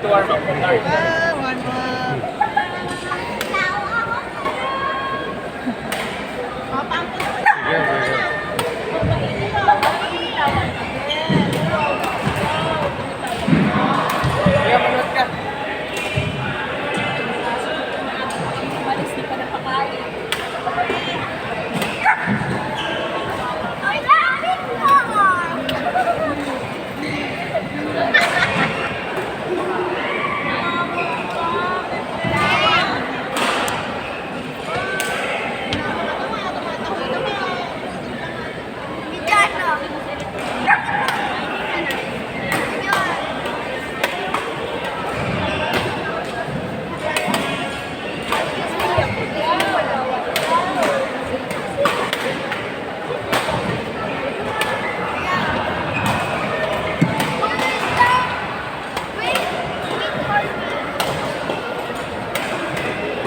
to warm up. One more. Kaya manood ka. Malis, di pa napakain.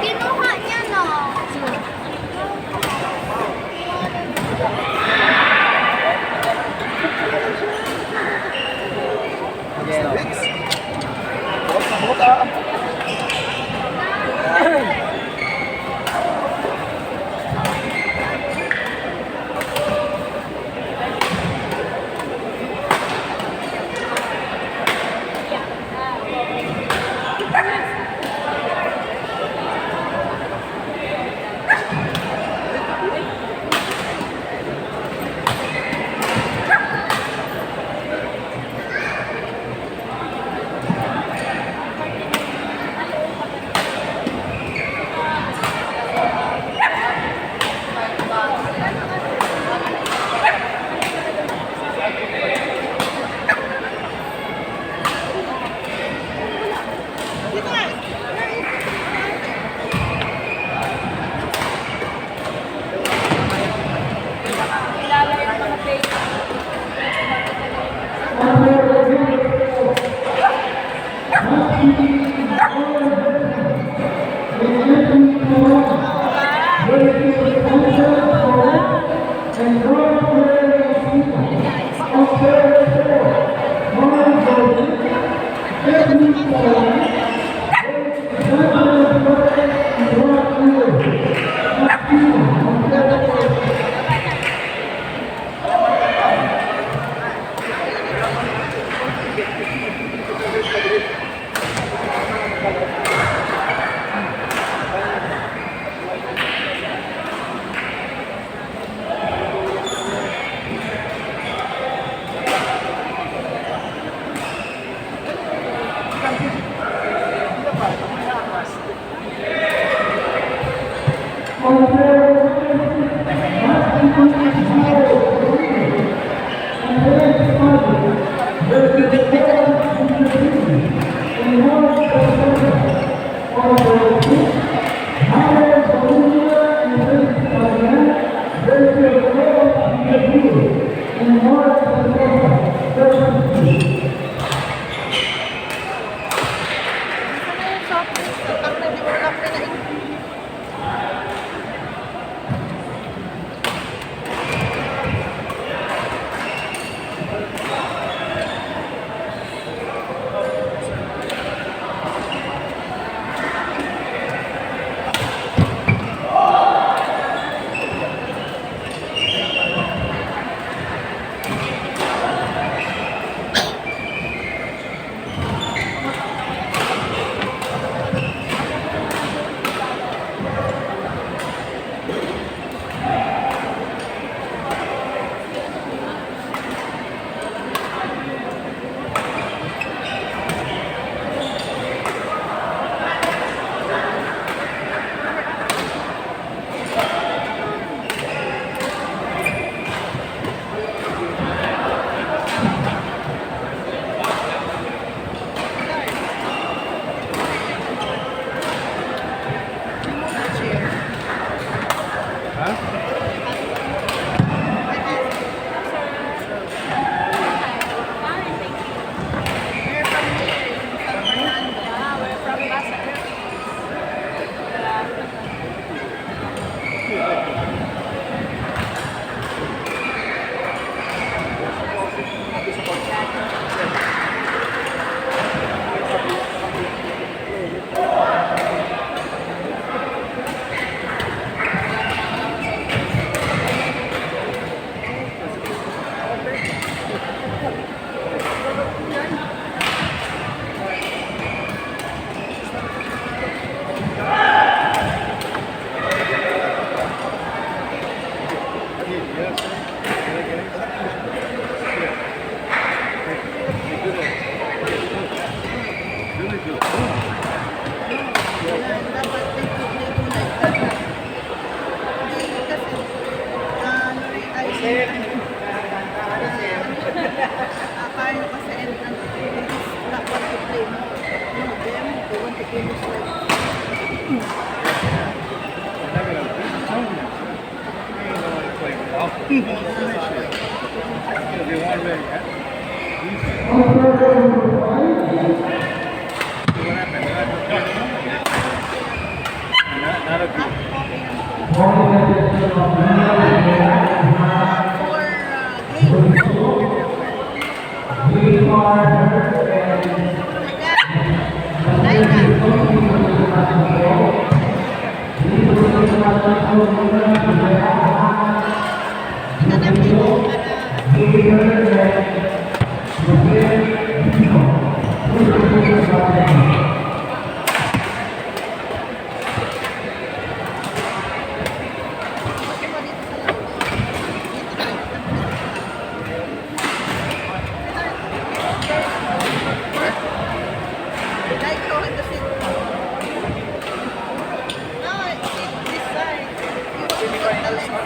Kinuha niya, no? Kilala yung mga face. Dapat may kulay ka. Hindi kasi, ano rin, ay, akala kasi, dapat kulay mo. No, kaya mo, they want to give us like, like going to sit. No, this side. You put the legs.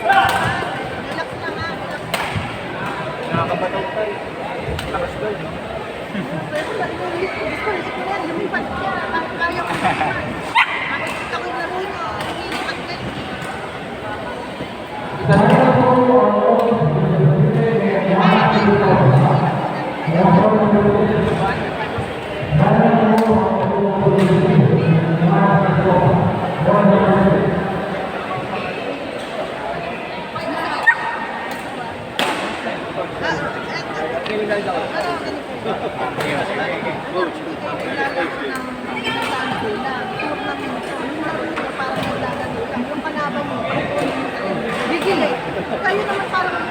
Relax lang ha. Relax. Nakakabataw tayo. Lakas daw, no? Pero sabi ko, gusto ko yan. Lumipat siya. Kaya ko naman. Nakikita ko yung laro niya. Lumilipat ka. Kinigalit ako. Kayo naman parang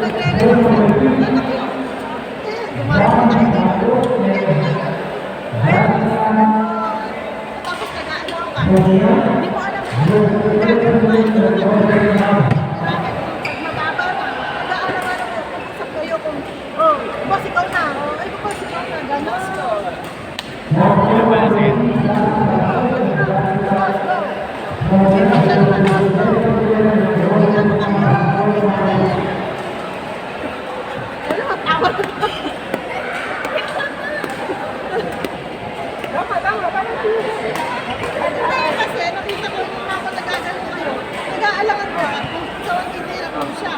nagre-relax na. Anak ko. Eh, gumawa ko tayo dito. Tapos nag-aalaw ka. Hindi mo alam kung gagawin mo ito. Mababa na. Nag-aalaw mo. Pag-usap kayo kung, oh, boss ikaw na. Oh, ay, boss ikaw na. Ganos ko. Ano ba natin? Kasi nakita ko yung mga nagagano kayo. Nag-aalangan ko kung ikaw ang tinira mo siya.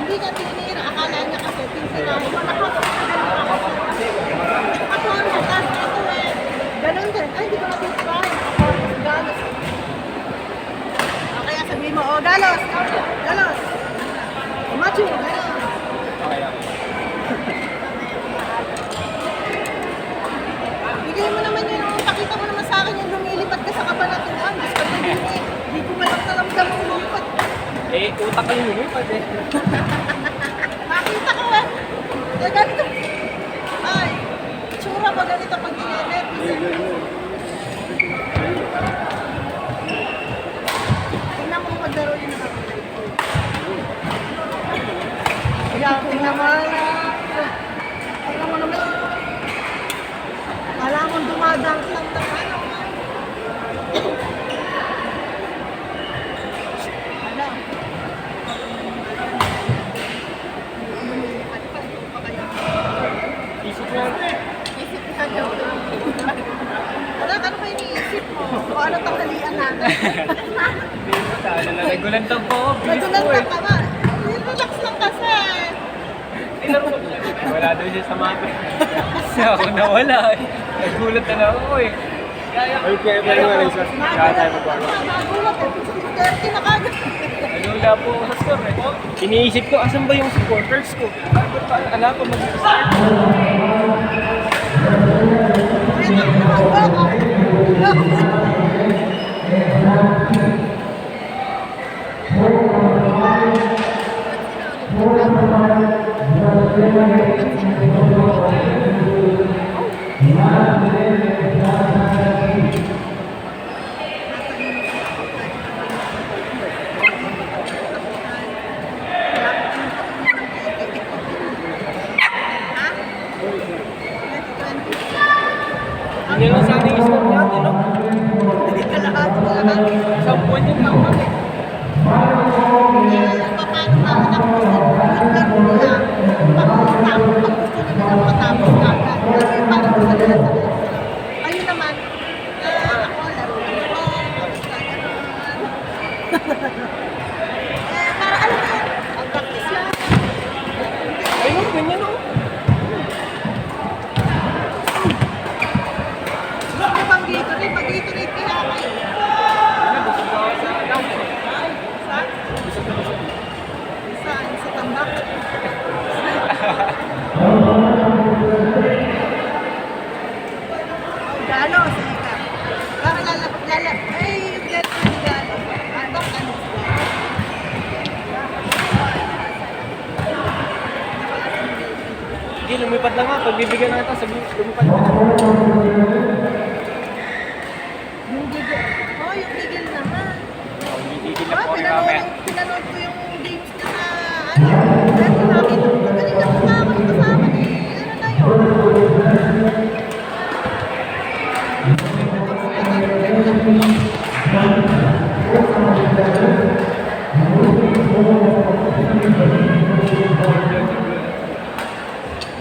Hindi niya tinira. Akala niya kasi tinsirahin mo. Ako ang natas ako eh. Ganon din. Ay, hindi ko natitirahin. Ako ang galos. Kaya sabihin mo, oh, galos. Galos. Macho, galos. Okay lang. Bigay mo naman yun. Pakita mo naman sa akin yung lumilipat ka sa kabanatuan. Gusto ko din eh. Hindi ko malang naramdam ang lumipat. Eh, utak ko yung lumipad eh. Makita ko eh. Eh, ganito. Ay, tsura ba ganito pag nilelet? Tingnan mo kung maglaro yun na ako. Kaya, tingnan mo. Tingnan mo naman. Wala mong dumadang lang na ano. Ano? Lumilipat pa, ito pa kaya. Isip natin. Isip ka daw. Wala, ano ba iniisip mo? O ano tanghalian natin? Hindi mo sana na regulan daw po. Nagulat ka pa ba? Relax lang kasi. Tinaro ko lang. Wala daw siya sa mapa. Kasi ako nawala eh. Nagulat na lang ako eh. Ay, kaya ba yung alay sa kaya tayo magbago? Nagulat eh. 30 na kagad. Nalula po ako sa score eh. Iniisip ko, asan ba yung supporters ko? Bakit pa alam ko mag-start? Ay, nakuha ako. Hindi lang sana yung score natin, no? Hindi ka lahat. Isang buwan yung lang natin. Paano ba anak ko sa laro nila? Pag gusto nila na matapos na agad. Kasi parang sa nila sa ayun naman, ako laro nila. Para alam mo, ang practice lang. Ayun, ganyan no? Ano bang Gatorade? Pag Gatorade kaya kayo. Busog ako sa alam. Saan? Busog na busog. Saan? Sa tambak? Oh, galos. Ika. Para lalap. Ay, yung galos ni galos. Ano? lumipad na nga. Pagbibigyan na ito, sabi, lumipad ka na. Yung gigil. Oh, yung gigil naman. Gigigil na Oh, po kami mamaya. pinanood ko yung games na ano. Pero nakita ko, magaling na kasama ni, ano na yun.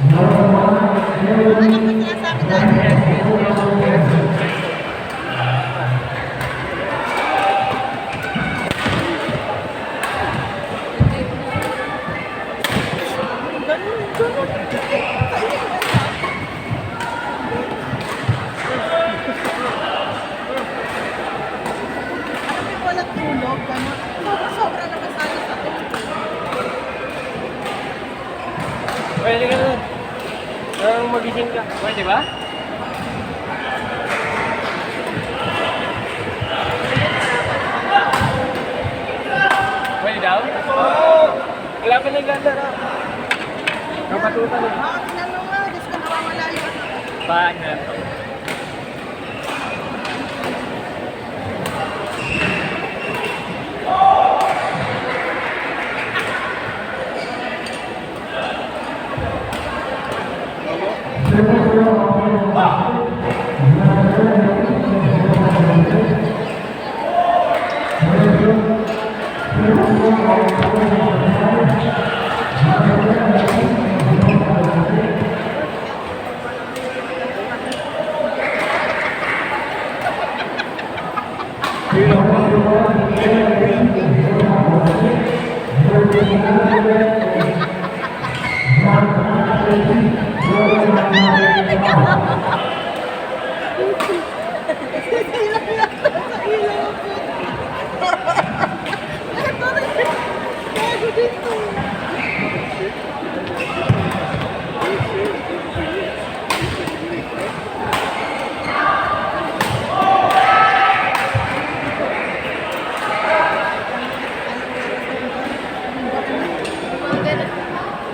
Ano ba niya sabi dati? Ganun, ganun. Alam mo yung walang tulog, ganun. Sobra naman sana sa tulog. Pwede ka na. Nang magising ka. Pwede ba? Pwede daw? Oo! Wala pa naglalaro. Kapatutan mo. Tinanong nga, Diyos ko nawawala yun. Paano? Sa ilaw po. Ito rin. Bago dito.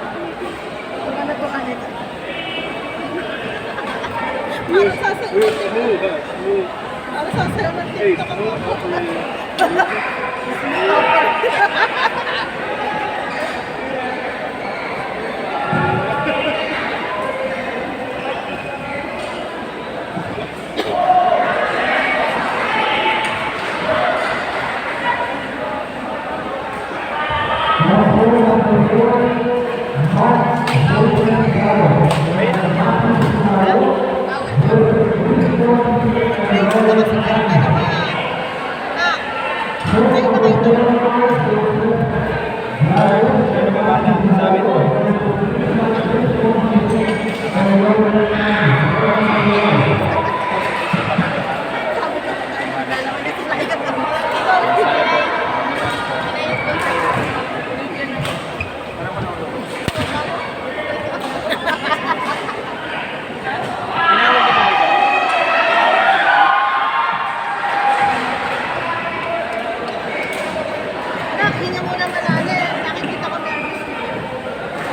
Ano to kanina? Parang sasayaw. Parang sasayaw ng TikTok ako.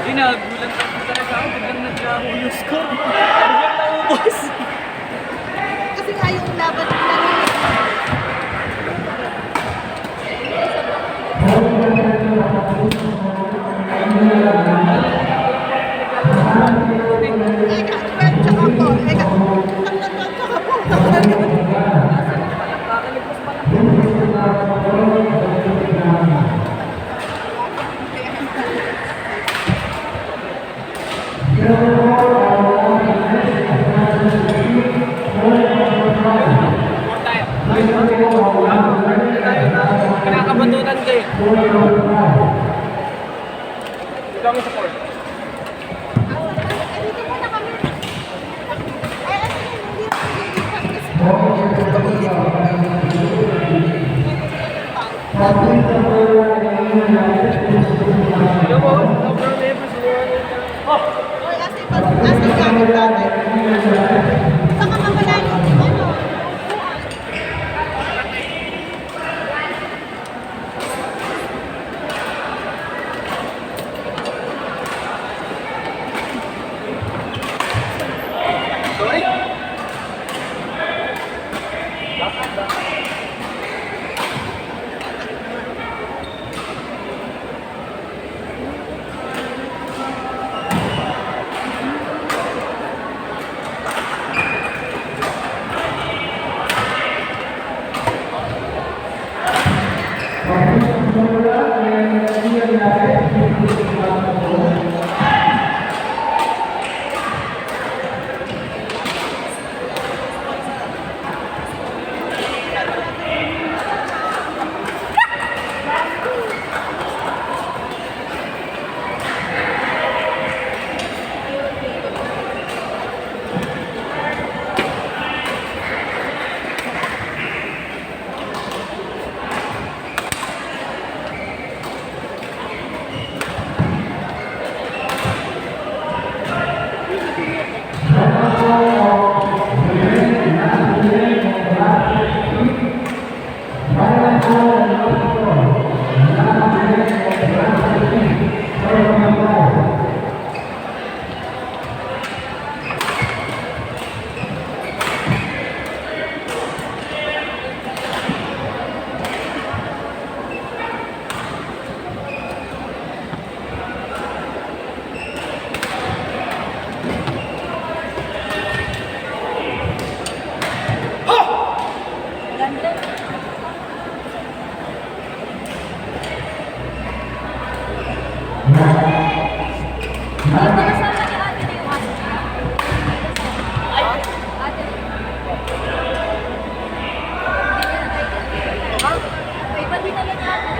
Nagulat ako talaga ako. Biglang nagkahuyos ko. Biglang naubos. Kasi nga yung laban nila. Eka, tsaka po. Eka, tsaka po. Kinakabatutan kayo. Dito kami sa court. Dito muna kami. Hindi Hello po. Sobrang nervous. kasi yung gamit natin. Saka mawala yung ano. Ganda. Hindi ko kasama ni ate na yung aso niya. Ay! Ate. Ay, ba't dinala niya ate?